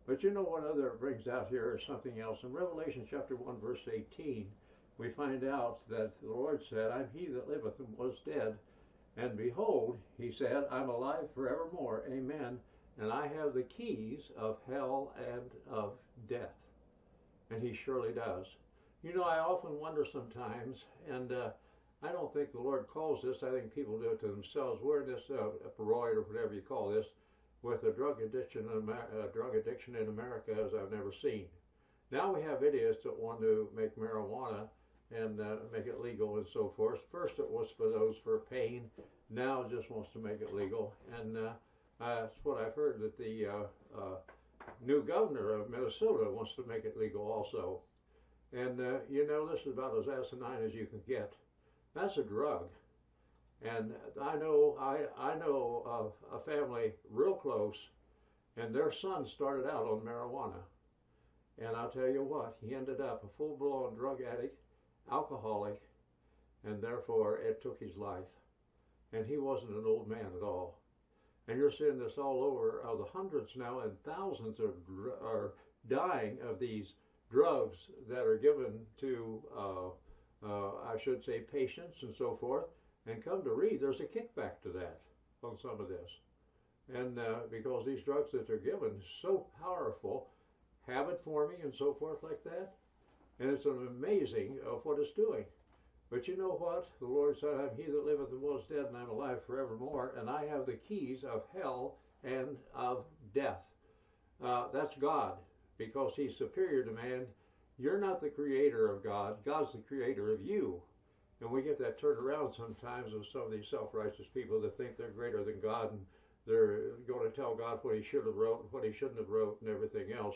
But you know what other it brings out here is something else. In Revelation chapter 1, verse 18, we find out that the Lord said, I'm he that liveth and was dead. And behold, he said, I'm alive forevermore. Amen. And I have the keys of hell and of death. And he surely does. You know, I often wonder sometimes, and I don't think the Lord calls this. I think people do it to themselves. We're in this paranoid or whatever you call this, with a drug addiction in America as I've never seen. Now we have idiots that want to make marijuana and make it legal and so forth. First it was for those for pain. Now it just wants to make it legal. And that's what I've heard, that the new governor of Minnesota wants to make it legal also. And you know, this is about as asinine as you can get. That's a drug. And I know of a family real close, and their son started out on marijuana. And I'll tell you what, he ended up a full-blown drug addict, alcoholic, and therefore it took his life. And he wasn't an old man at all. And you're seeing this all over. The hundreds now and thousands are dying of these drugs that are given to, I should say, patients and so forth. And come to read, there's a kickback to that on some of this. And because these drugs that they're given are so powerful, habit forming and so forth like that. And it's amazing of what it's doing. But you know what? The Lord said, I'm he that liveth and was dead, and I'm alive forevermore, and I have the keys of hell and of death. That's God, because he's superior to man. You're not the creator of God. God's the creator of you. And we get that turned around sometimes with some of these self-righteous people that think they're greater than God, and they're going to tell God what he should have wrote and what he shouldn't have wrote and everything else.